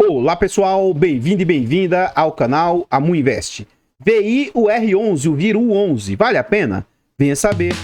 Olá pessoal, bem-vindo e bem-vinda ao canal Amu Invest. VI o R11, o VIR U11, vale a pena? Venha saber.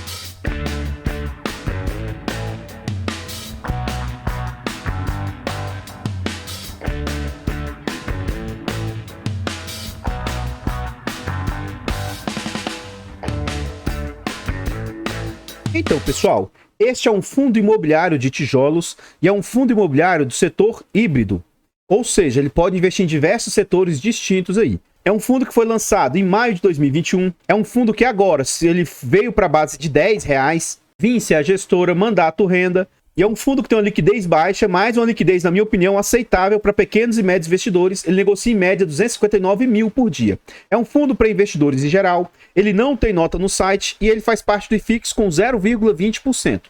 Então pessoal, este é um fundo imobiliário de tijolos e é um fundo imobiliário do setor híbrido. Ou seja, ele pode investir em diversos setores distintos aí. É um fundo que foi lançado em maio de 2021. É um fundo que agora, se ele veio para a base de R$10, Vinci, a gestora, Mandato Renda. E é um fundo que tem uma liquidez baixa, mas uma liquidez, na minha opinião, aceitável para pequenos e médios investidores. Ele negocia em média 259 mil por dia. É um fundo para investidores em geral. Ele não tem nota no site e ele faz parte do IFIX com 0,20%.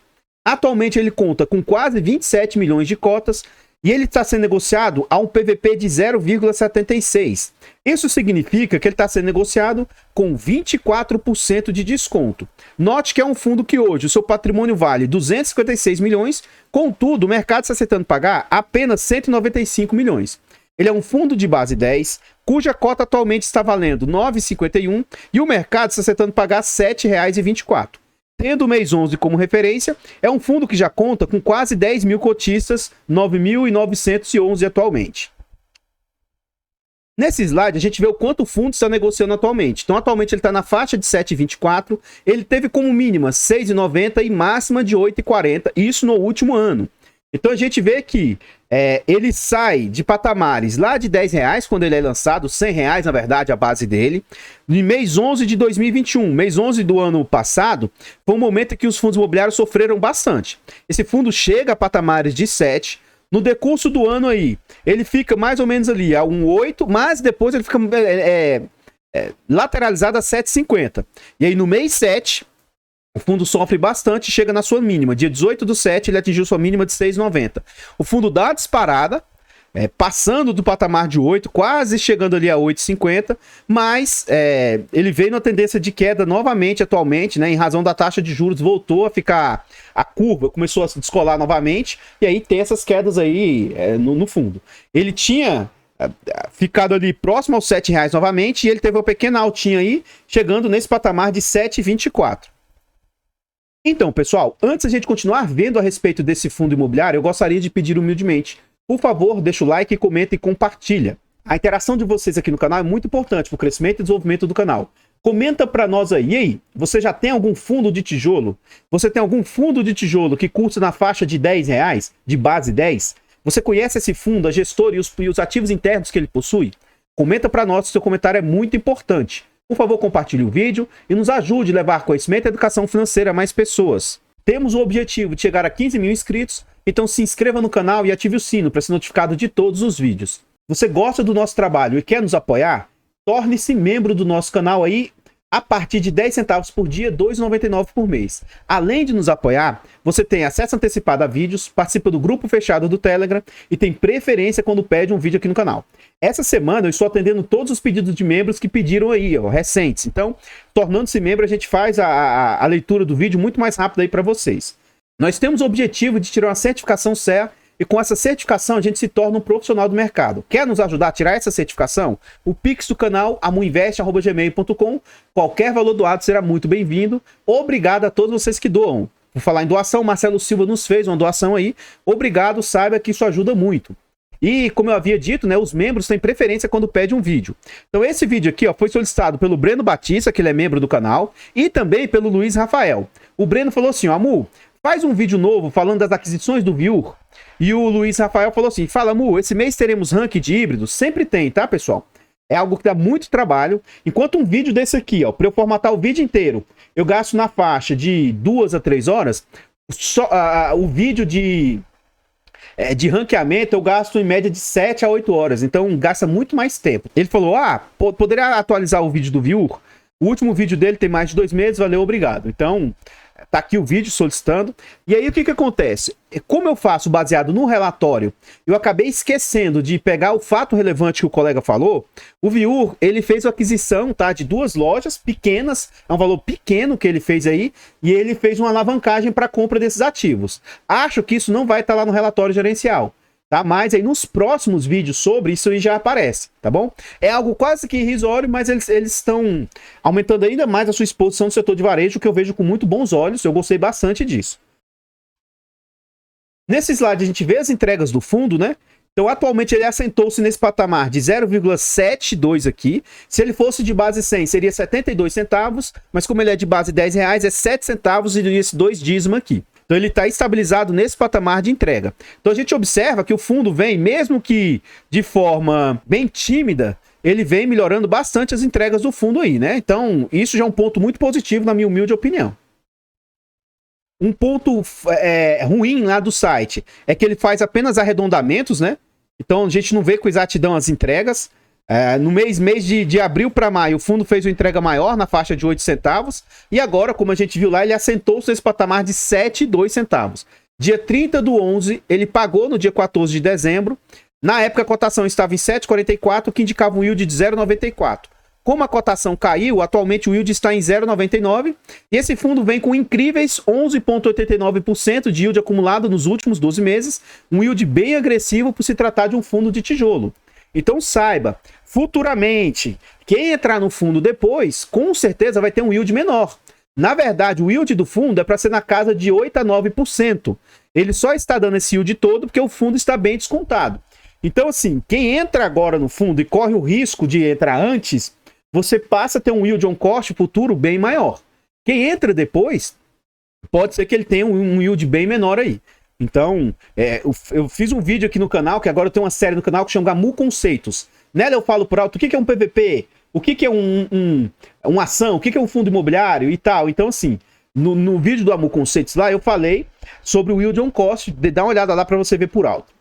Atualmente ele conta com quase 27 milhões de cotas. E ele está sendo negociado a um PVP de 0,76. Isso significa que ele está sendo negociado com 24% de desconto. Note que é um fundo que hoje o seu patrimônio vale 256 milhões, contudo o mercado está aceitando pagar apenas 195 milhões. Ele é um fundo de base 10, cuja cota atualmente está valendo R$ 9,51 e o mercado está aceitando pagar R$ 7,24. Tendo o mês 11 como referência, é um fundo que já conta com quase 10 mil cotistas, 9.911 atualmente. Nesse slide, a gente vê o quanto o fundo está negociando atualmente. Então, atualmente ele está na faixa de 7,24, ele teve como mínima 6,90 e máxima de 8,40, isso no último ano. Então, a gente vê que ele sai de patamares lá de R$10, quando ele é lançado, R$100, na verdade, a base dele. No mês 11 de 2021, mês 11 do ano passado, foi um momento em que os fundos imobiliários sofreram bastante. Esse fundo chega a patamares de 7. No decurso do ano aí, ele fica mais ou menos ali a 1,8, mas depois ele fica lateralizado a 7,50. E aí no mês 7... o fundo sofre bastante e chega na sua mínima. Dia 18/7 ele atingiu sua mínima de 6,90. O fundo dá uma disparada, passando do patamar de 8, quase chegando ali a 8,50, mas ele veio numa tendência de queda novamente atualmente, né, em razão da taxa de juros, voltou a ficar, a curva começou a se descolar novamente, e aí tem essas quedas aí no fundo. Ele tinha ficado ali próximo aos R$7 novamente, e ele teve uma pequena altinha aí, chegando nesse patamar de 7,24. Então, pessoal, antes de a gente continuar vendo a respeito desse fundo imobiliário, eu gostaria de pedir humildemente, por favor, deixa o like, comenta e compartilha. A interação de vocês aqui no canal é muito importante para o crescimento e desenvolvimento do canal. Comenta para nós aí, e aí, você já tem algum fundo de tijolo? Você tem algum fundo de tijolo que custa na faixa de R$10, de base 10? Você conhece esse fundo, a gestora e os ativos internos que ele possui? Comenta para nós, seu comentário é muito importante. Por favor, compartilhe o vídeo e nos ajude a levar conhecimento e educação financeira a mais pessoas. Temos o objetivo de chegar a 15 mil inscritos, então se inscreva no canal e ative o sino para ser notificado de todos os vídeos. Você gosta do nosso trabalho e quer nos apoiar? Torne-se membro do nosso canal aí a partir de 10 centavos por dia, R$ 2,99 por mês. Além de nos apoiar, você tem acesso antecipado a vídeos, participa do grupo fechado do Telegram e tem preferência quando pede um vídeo aqui no canal. Essa semana eu estou atendendo todos os pedidos de membros que pediram aí, recentes. Então, tornando-se membro, a gente faz a leitura do vídeo muito mais rápido aí para vocês. Nós temos o objetivo de tirar uma certificação CEA e com essa certificação a gente se torna um profissional do mercado. Quer nos ajudar a tirar essa certificação? O Pix do canal amuinvest@gmail.com. Qualquer valor doado será muito bem-vindo. Obrigado a todos vocês que doam. Por falar em doação, Marcelo Silva nos fez uma doação aí. Obrigado, saiba que isso ajuda muito. E, como eu havia dito, né, os membros têm preferência quando pedem um vídeo. Então, esse vídeo aqui foi solicitado pelo Breno Batista, que ele é membro do canal, e também pelo Luiz Rafael. O Breno falou assim, Amu, faz um vídeo novo falando das aquisições do VIUR. E o Luiz Rafael falou assim, fala, Amu, esse mês teremos ranking de híbridos? Sempre tem, tá, pessoal? É algo que dá muito trabalho. Enquanto um vídeo desse aqui, para eu formatar o vídeo inteiro, eu gasto na faixa de 2 a 3 horas, o vídeo de ranqueamento eu gasto em média de 7 a 8 horas, então gasta muito mais tempo. Ele falou, poderia atualizar o vídeo do VIUR? O último vídeo dele tem mais de 2 meses, valeu, obrigado. Então, tá aqui o vídeo solicitando. E aí o que acontece? Como eu faço baseado no relatório, eu acabei esquecendo de pegar o fato relevante que o colega falou. O VIUR, ele fez a aquisição, tá, de 2 lojas pequenas, é um valor pequeno que ele fez aí, e ele fez uma alavancagem para compra desses ativos. Acho que isso não vai estar lá no relatório gerencial. tá? Mas aí nos próximos vídeos sobre isso aí já aparece, tá bom? É algo quase que irrisório, mas eles estão aumentando ainda mais a sua exposição no setor de varejo, que eu vejo com muito bons olhos, eu gostei bastante disso. Nesse slide a gente vê as entregas do fundo, né? Então, atualmente, ele assentou-se nesse patamar de 0,72 aqui. Se ele fosse de base 100, seria 72 centavos, mas como ele é de base 10 reais, é 7 centavos e esse 2 dízimo aqui. Então, ele está estabilizado nesse patamar de entrega. Então, a gente observa que o fundo vem, mesmo que de forma bem tímida, ele vem melhorando bastante as entregas do fundo aí, né? Então, isso já é um ponto muito positivo, na minha humilde opinião. Um ponto ruim lá do site é que ele faz apenas arredondamentos, né? Então a gente não vê com exatidão as entregas. No mês de abril para maio, o fundo fez uma entrega maior na faixa de 8 centavos. E agora, como a gente viu lá, ele assentou-se nesse patamar de 7,2 centavos. Dia 30 do 11, ele pagou no dia 14 de dezembro. Na época, a cotação estava em 7,44, que indicava um yield de 0,94. Como a cotação caiu, atualmente o yield está em 0,99 e esse fundo vem com incríveis 11,89% de yield acumulado nos últimos 12 meses, um yield bem agressivo por se tratar de um fundo de tijolo. Então saiba, futuramente, quem entrar no fundo depois, com certeza vai ter um yield menor. Na verdade, o yield do fundo é para ser na casa de 8 a 9%. Ele só está dando esse yield todo porque o fundo está bem descontado. Então assim, quem entra agora no fundo e corre o risco de entrar antes, você passa a ter um yield on cost futuro bem maior. Quem entra depois, pode ser que ele tenha um yield bem menor aí. Então, eu fiz um vídeo aqui no canal, que agora eu tenho uma série no canal que chama Gamu Conceitos. Nela eu falo por alto o que é um PVP, o que é uma ação, o que é um fundo imobiliário e tal. Então, assim, no vídeo do Gamu Conceitos lá, eu falei sobre o yield on cost, dá uma olhada lá para você ver por alto.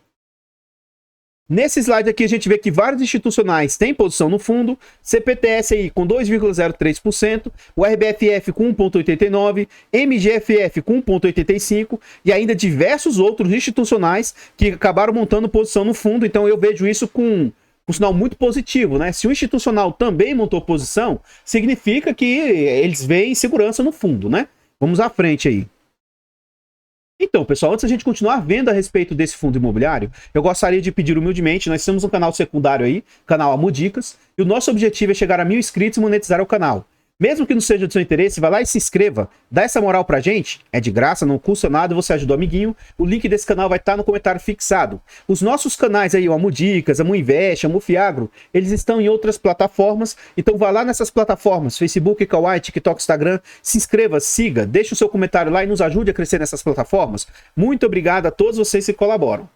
Nesse slide aqui a gente vê que vários institucionais têm posição no fundo, CPTS aí com 2,03%, o RBFF com 1,89%, MGFF com 1,85% e ainda diversos outros institucionais que acabaram montando posição no fundo, então eu vejo isso com um sinal muito positivo, né? Se o institucional também montou posição, significa que eles veem segurança no fundo, né? Vamos à frente aí. Então, pessoal, antes da gente continuar vendo a respeito desse fundo imobiliário, eu gostaria de pedir humildemente, nós temos um canal secundário aí, canal Amudicas, e o nosso objetivo é chegar a 1000 inscritos e monetizar o canal. Mesmo que não seja do seu interesse, vai lá e se inscreva, dá essa moral pra gente, é de graça, não custa nada, você ajuda o amiguinho, o link desse canal vai estar no comentário fixado. Os nossos canais aí, o Amudicas, Amuinvest, Amufiagro, eles estão em outras plataformas, então vá lá nessas plataformas, Facebook, Kawaii, TikTok, Instagram, se inscreva, siga, deixe o seu comentário lá e nos ajude a crescer nessas plataformas. Muito obrigado a todos vocês que colaboram.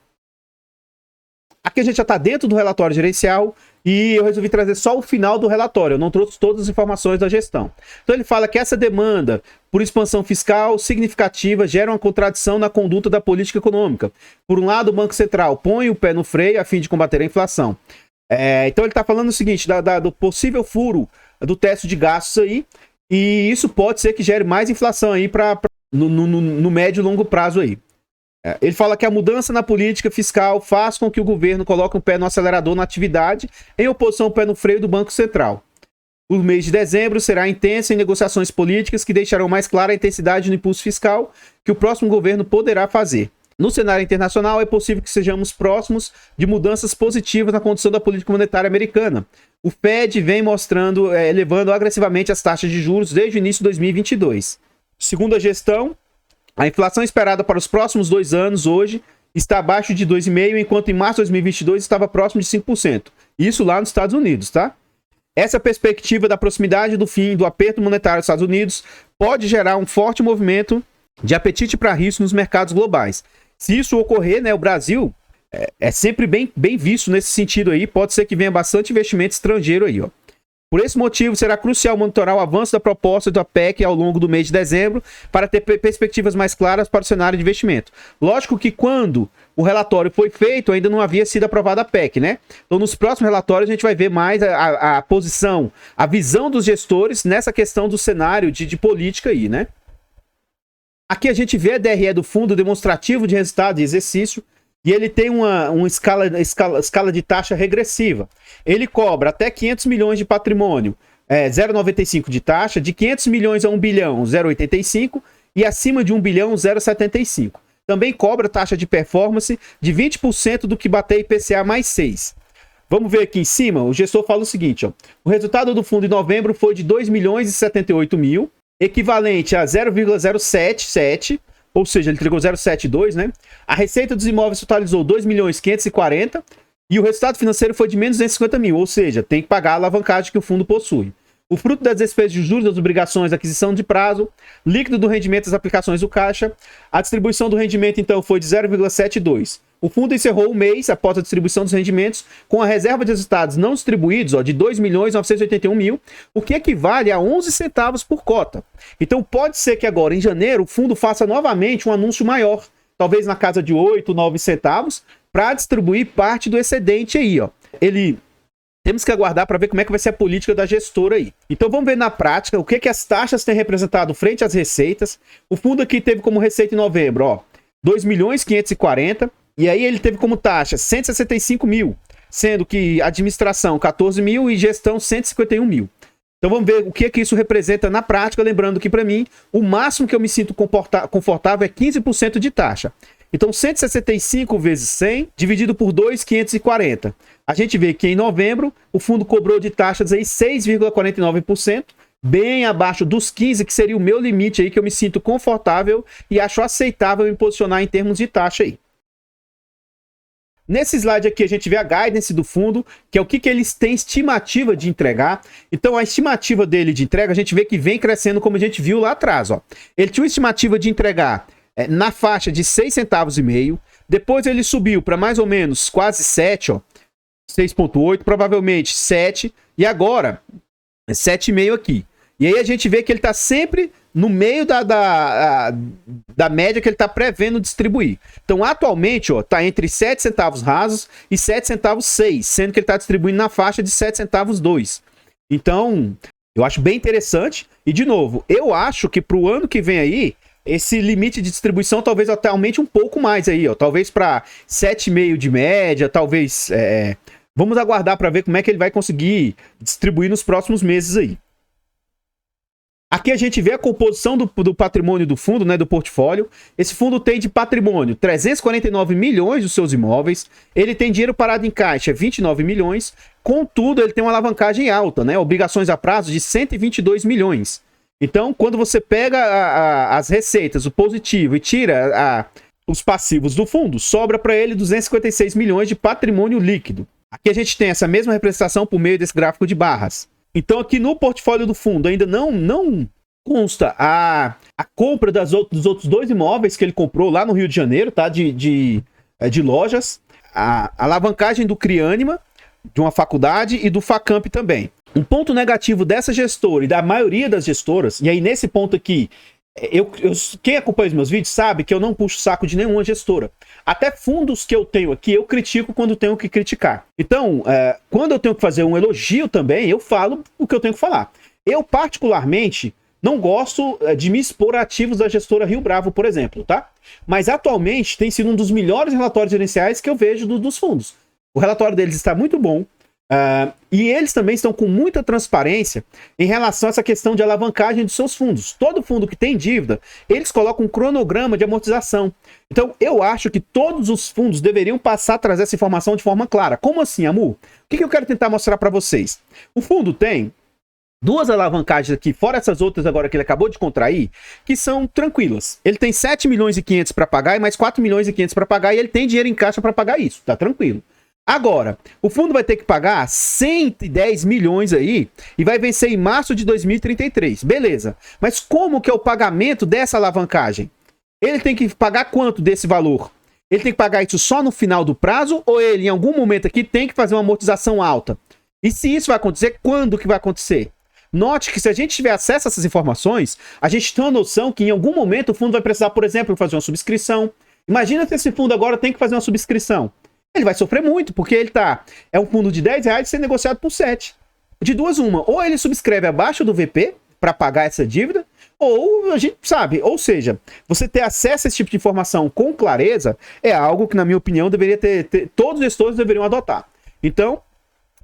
Aqui a gente já está dentro do relatório gerencial e eu resolvi trazer só o final do relatório, eu não trouxe todas as informações da gestão. Então ele fala que essa demanda por expansão fiscal significativa gera uma contradição na conduta da política econômica. Por um lado, o Banco Central põe o pé no freio a fim de combater a inflação. Então ele está falando o seguinte, do possível furo do teto de gastos aí, e isso pode ser que gere mais inflação aí no médio e longo prazo aí. Ele fala que a mudança na política fiscal faz com que o governo coloque um pé no acelerador na atividade, em oposição ao pé no freio do Banco Central. O mês de dezembro será intenso em negociações políticas que deixarão mais clara a intensidade do impulso fiscal que o próximo governo poderá fazer. No cenário internacional, é possível que sejamos próximos de mudanças positivas na condição da política monetária americana. O Fed vem elevando agressivamente as taxas de juros desde o início de 2022. Segundo a gestão, a inflação esperada para os próximos 2 anos hoje está abaixo de 2,5%, enquanto em março de 2022 estava próximo de 5%. Isso lá nos Estados Unidos, tá? Essa perspectiva da proximidade do fim do aperto monetário dos Estados Unidos pode gerar um forte movimento de apetite para risco nos mercados globais. Se isso ocorrer, né, o Brasil é sempre bem visto nesse sentido aí, pode ser que venha bastante investimento estrangeiro aí, ó. Por esse motivo, será crucial monitorar o avanço da proposta da PEC ao longo do mês de dezembro para ter perspectivas mais claras para o cenário de investimento. Lógico que quando o relatório foi feito, ainda não havia sido aprovada a PEC, né? Então, nos próximos relatórios, a gente vai ver mais a posição, a visão dos gestores nessa questão do cenário de política aí, né? Aqui a gente vê a DRE do fundo demonstrativo de resultado de exercício, e ele tem uma escala de taxa regressiva. Ele cobra até 500 milhões de patrimônio, 0,95 de taxa, de 500 milhões a 1 bilhão, 0,85, e acima de 1 bilhão, 0,75. também cobra taxa de performance de 20% do que bater IPCA mais 6. Vamos ver aqui em cima, o gestor fala o seguinte, ó, o resultado do fundo em novembro foi de 2 milhões e 78 mil, equivalente a 0,077, ou seja, ele entregou 0,72, né? A receita dos imóveis totalizou 2 milhões 540 e o resultado financeiro foi de menos 250 mil, ou seja, tem que pagar a alavancagem que o fundo possui. O fruto das despesas de juros, das obrigações, aquisição de prazo, líquido do rendimento das aplicações do caixa, a distribuição do rendimento, então, foi de 0,72. O fundo encerrou o mês, após a distribuição dos rendimentos, com a reserva de resultados não distribuídos de 2 milhões 981 mil, o que equivale a 11 centavos por cota. Então, pode ser que agora, em janeiro, o fundo faça novamente um anúncio maior, talvez na casa de 8, 9 centavos, para distribuir parte do excedente aí, ó. Temos que aguardar para ver como é que vai ser a política da gestora aí. Então vamos ver na prática o que as taxas têm representado frente às receitas. O fundo aqui teve como receita em novembro, ó, 2 milhões 540, e aí ele teve como taxa 165 mil, sendo que administração 14 mil e gestão 151 mil. Então vamos ver o que isso representa na prática, lembrando que para mim o máximo que eu me sinto confortável é 15% de taxa. Então 165 vezes 100 dividido por 2, 540. A gente vê que em novembro o fundo cobrou de taxas aí 6,49%, bem abaixo dos 15, que seria o meu limite aí, que eu me sinto confortável e acho aceitável me posicionar em termos de taxa aí. Nesse slide aqui a gente vê a guidance do fundo, que é o que eles têm estimativa de entregar. Então a estimativa dele de entrega, a gente vê que vem crescendo como a gente viu lá atrás, ó. Ele tinha uma estimativa de entregar na faixa de 6 centavos e meio, depois ele subiu para mais ou menos quase 7, ó, 6,8, provavelmente 7, e agora 7,5 aqui. E aí a gente vê que ele está sempre no meio da média que ele está prevendo distribuir. Então, atualmente, ó, tá entre 7 centavos rasos e 7 centavos 6, sendo que ele está distribuindo na faixa de 7 centavos 2. Então, eu acho bem interessante. E, de novo, eu acho que para o ano que vem aí, esse limite de distribuição talvez até aumente um pouco mais aí, ó. Talvez para 7,5 de média, talvez... Vamos aguardar para ver como é que ele vai conseguir distribuir nos próximos meses aí. Aqui a gente vê a composição do patrimônio do fundo, né, do portfólio. Esse fundo tem de patrimônio 349 milhões dos seus imóveis. Ele tem dinheiro parado em caixa, 29 milhões. Contudo, ele tem uma alavancagem alta, né? Obrigações a prazo de 122 milhões. Então, quando você pega as receitas, o positivo, e tira os passivos do fundo, sobra para ele 256 milhões de patrimônio líquido. Aqui a gente tem essa mesma representação por meio desse gráfico de barras. Então, aqui no portfólio do fundo ainda não consta a compra dos outros 2 imóveis que ele comprou lá no Rio de Janeiro, tá? De lojas. A alavancagem do Criânima, de uma faculdade, e do Facamp também. Um ponto negativo dessa gestora e da maioria das gestoras, e aí nesse ponto aqui, quem acompanha os meus vídeos sabe que eu não puxo o saco de nenhuma gestora. Até fundos que eu tenho aqui, eu critico quando tenho que criticar. Então, quando eu tenho que fazer um elogio também, eu falo o que eu tenho que falar. Eu, particularmente, não gosto de me expor a ativos da gestora Rio Bravo, por exemplo, tá? Mas, atualmente, tem sido um dos melhores relatórios gerenciais que eu vejo dos fundos. O relatório deles está muito bom. E eles também estão com muita transparência em relação a essa questão de alavancagem dos seus fundos. Todo fundo que tem dívida, eles colocam um cronograma de amortização. Então, eu acho que todos os fundos deveriam passar a trazer essa informação de forma clara. Como assim, Amu? O que eu quero tentar mostrar para vocês? O fundo tem 2 alavancagens aqui, fora essas outras agora que ele acabou de contrair, que são tranquilas. Ele tem 7 milhões e 500 para pagar e mais 4 milhões e 500 para pagar, e ele tem dinheiro em caixa para pagar isso, tá tranquilo. Agora, o fundo vai ter que pagar 110 milhões aí e vai vencer em março de 2033. Beleza. Mas como que é o pagamento dessa alavancagem? Ele tem que pagar quanto desse valor? Ele tem que pagar isso só no final do prazo ou ele, em algum momento aqui, tem que fazer uma amortização alta? E se isso vai acontecer, quando que vai acontecer? Note que se a gente tiver acesso a essas informações, a gente tem uma noção que em algum momento o fundo vai precisar, por exemplo, fazer uma subscrição. Imagina se esse fundo agora tem que fazer uma subscrição. Ele vai sofrer muito, porque ele é um fundo de R$10 sendo negociado por 7. De duas uma, ou ele subscreve abaixo do VP para pagar essa dívida, ou a gente sabe, ou seja, você ter acesso a esse tipo de informação com clareza é algo que, na minha opinião, deveria todos os gestores deveriam adotar. Então,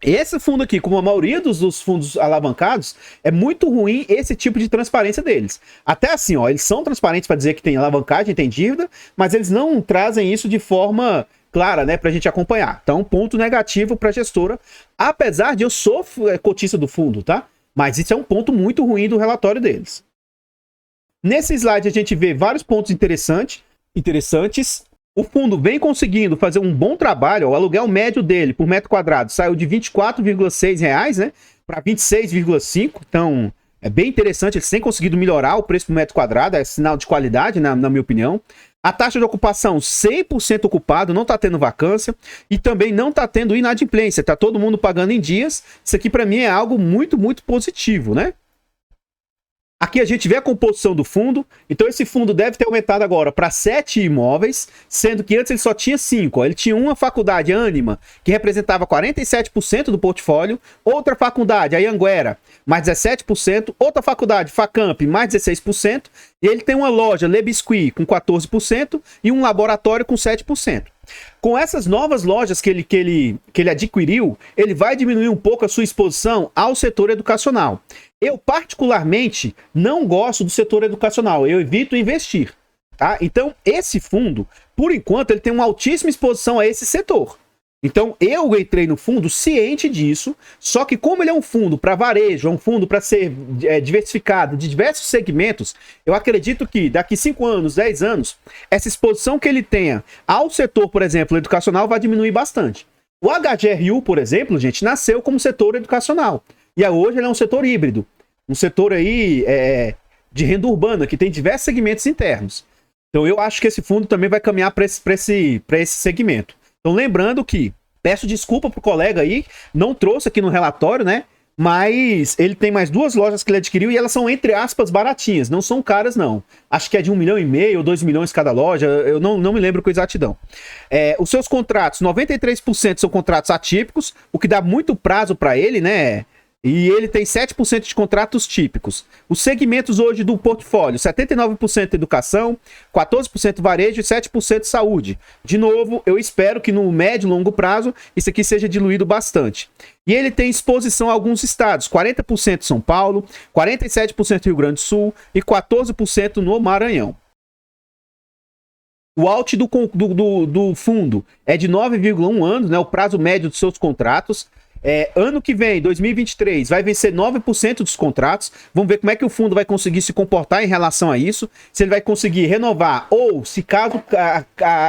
Esse fundo aqui, como a maioria dos fundos alavancados, é muito ruim esse tipo de transparência deles. Até assim, ó, eles são transparentes para dizer que tem alavancagem, tem dívida, mas eles não trazem isso de forma clara, né, pra gente acompanhar. Então, ponto negativo pra gestora, apesar de eu sou cotista do fundo, tá? Mas isso é um ponto muito ruim do relatório deles. Nesse slide a gente vê vários pontos interessantes. O fundo vem conseguindo fazer um bom trabalho. O aluguel médio dele por metro quadrado saiu de R$ 24,6, né, para 26,5. Então, é bem interessante. Eles têm conseguido melhorar o preço por metro quadrado. É sinal de qualidade, na minha opinião. A taxa de ocupação 100% ocupado, não está tendo vacância. E também não está tendo inadimplência. Está todo mundo pagando em dias. Isso aqui, para mim, é algo muito, muito positivo, né? Aqui a gente vê a composição do fundo, então esse fundo deve ter aumentado agora para 7 imóveis, sendo que antes ele só tinha 5. Ele tinha uma faculdade, Ânima, que representava 47% do portfólio, outra faculdade, a Anhanguera, mais 17%, outra faculdade, Facamp, mais 16%, e ele tem uma loja, Le Biscuit, com 14% e um laboratório com 7%. Com essas novas lojas que ele adquiriu, ele vai diminuir um pouco a sua exposição ao setor educacional. Eu, particularmente, não gosto do setor educacional. Eu evito investir, tá? Então, esse fundo, por enquanto, ele tem uma altíssima exposição a esse setor. Então, eu entrei no fundo ciente disso, só que como ele é um fundo para varejo, é um fundo para ser diversificado de diversos segmentos, eu acredito que daqui 5 anos, 10 anos, essa exposição que ele tenha ao setor, por exemplo, educacional, vai diminuir bastante. O HGRU, por exemplo, gente, nasceu como setor educacional. E hoje ele é um setor híbrido. Um setor aí de renda urbana, que tem diversos segmentos internos. Então eu acho que esse fundo também vai caminhar para esse segmento. Então lembrando que, peço desculpa pro colega aí, não trouxe aqui no relatório, né? Mas ele tem mais 2 lojas que ele adquiriu e elas são, entre aspas, baratinhas. Não são caras, não. Acho que é de 1,5 milhão ou 2 milhões cada loja. Eu não me lembro com exatidão. Os seus contratos, 93% são contratos atípicos, o que dá muito prazo para ele, né? E ele tem 7% de contratos típicos. Os segmentos hoje do portfólio, 79% educação, 14% varejo e 7% saúde. De novo, eu espero que no médio e longo prazo isso aqui seja diluído bastante. E ele tem exposição a alguns estados, 40% São Paulo, 47% Rio Grande do Sul e 14% no Maranhão. O out do fundo é de 9,1 anos, né, o prazo médio dos seus contratos. Ano que vem, 2023, vai vencer 9% dos contratos. Vamos ver como é que o fundo vai conseguir se comportar em relação a isso. Se ele vai conseguir renovar ou, se caso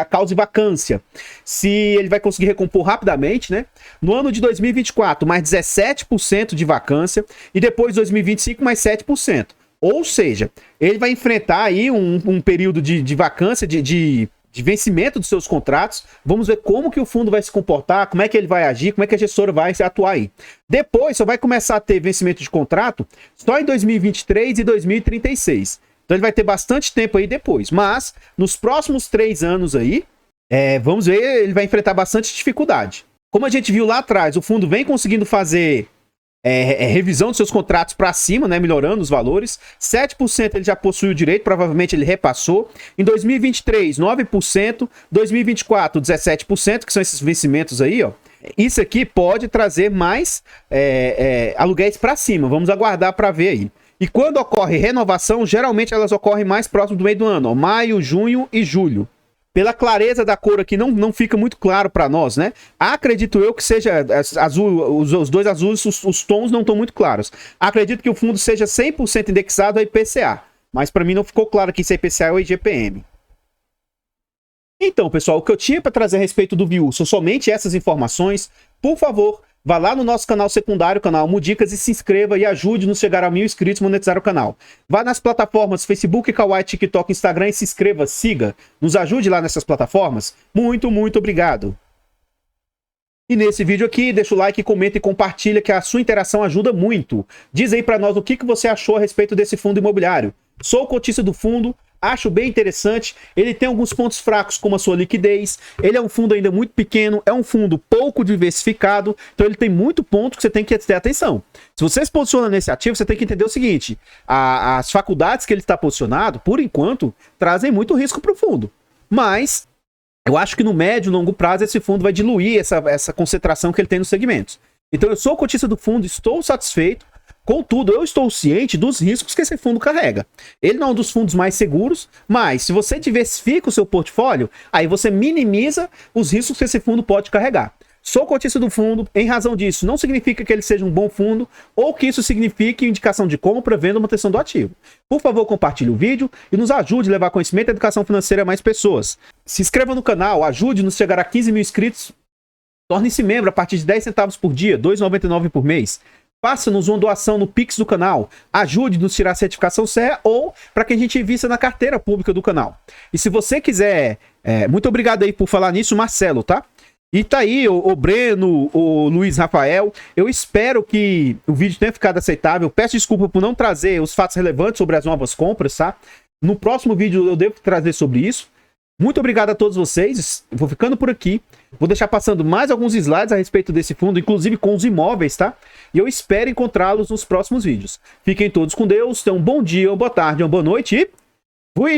cause vacância, se ele vai conseguir recompor rapidamente, né? No ano de 2024, mais 17% de vacância. E depois, 2025, mais 7%. Ou seja, ele vai enfrentar aí um período de vacância, de vencimento dos seus contratos. Vamos ver como que o fundo vai se comportar, como é que ele vai agir, como é que a gestora vai se atuar aí. Depois só vai começar a ter vencimento de contrato só em 2023 e 2036. Então ele vai ter bastante tempo aí depois. Mas nos próximos 3 anos aí, vamos ver, ele vai enfrentar bastante dificuldade. Como a gente viu lá atrás, o fundo vem conseguindo fazer revisão dos seus contratos para cima, né, melhorando os valores. 7% ele já possui o direito, provavelmente ele repassou. Em 2023, 9%. 2024, 17%, que são esses vencimentos aí, ó. Isso aqui pode trazer mais aluguéis para cima. Vamos aguardar para ver aí. E quando ocorre renovação, geralmente elas ocorrem mais próximo do meio do ano, ó, maio, junho e julho. Pela clareza da cor aqui, não fica muito claro para nós, né? Acredito eu que seja azul, os dois azuis, os tons não estão muito claros. Acredito que o fundo seja 100% indexado a IPCA, mas para mim não ficou claro aqui se é IPCA ou IGPM. Então, pessoal, o que eu tinha para trazer a respeito do VIU são somente essas informações. Por favor, vá lá no nosso canal secundário, canal Mudicas, e se inscreva e ajude-nos a chegar a 1.000 inscritos e monetizar o canal. Vá nas plataformas Facebook, Kawaii, TikTok, Instagram e se inscreva, siga. Nos ajude lá nessas plataformas. Muito, muito obrigado. E nesse vídeo aqui, deixa o like, comenta e compartilha, que a sua interação ajuda muito. Diz aí pra nós o que você achou a respeito desse fundo imobiliário. Sou cotista do fundo, acho bem interessante. Ele tem alguns pontos fracos, como a sua liquidez. Ele é um fundo ainda muito pequeno, é um fundo pouco diversificado, então ele tem muito ponto que você tem que ter atenção. Se você se posiciona nesse ativo, você tem que entender o seguinte: as faculdades que ele está posicionado, por enquanto, trazem muito risco para o fundo. Mas eu acho que no médio e longo prazo esse fundo vai diluir essa concentração que ele tem nos segmentos. Então eu sou cotista do fundo, estou satisfeito. Contudo, eu estou ciente dos riscos que esse fundo carrega. Ele não é um dos fundos mais seguros, mas se você diversifica o seu portfólio, aí você minimiza os riscos que esse fundo pode carregar. Sou cotista do fundo, em razão disso, não significa que ele seja um bom fundo ou que isso signifique indicação de compra, venda ou manutenção do ativo. Por favor, compartilhe o vídeo e nos ajude a levar conhecimento e educação financeira a mais pessoas. Se inscreva no canal, ajude-nos a chegar a 15 mil inscritos. Torne-se membro a partir de 10 centavos por dia, R$ 2,99 por mês. Faça-nos uma doação no Pix do canal. Ajude-nos a tirar a certificação CE ou para que a gente invista na carteira pública do canal. E se você quiser... muito obrigado aí por falar nisso, Marcelo, tá? E tá aí o Breno, o Luiz Rafael. Eu espero que o vídeo tenha ficado aceitável. Peço desculpa por não trazer os fatos relevantes sobre as novas compras, tá? No próximo vídeo eu devo trazer sobre isso. Muito obrigado a todos vocês. Vou ficando por aqui. Vou deixar passando mais alguns slides a respeito desse fundo, inclusive com os imóveis, tá? E eu espero encontrá-los nos próximos vídeos. Fiquem todos com Deus. Tenham um bom dia, uma boa tarde, uma boa noite e... fui!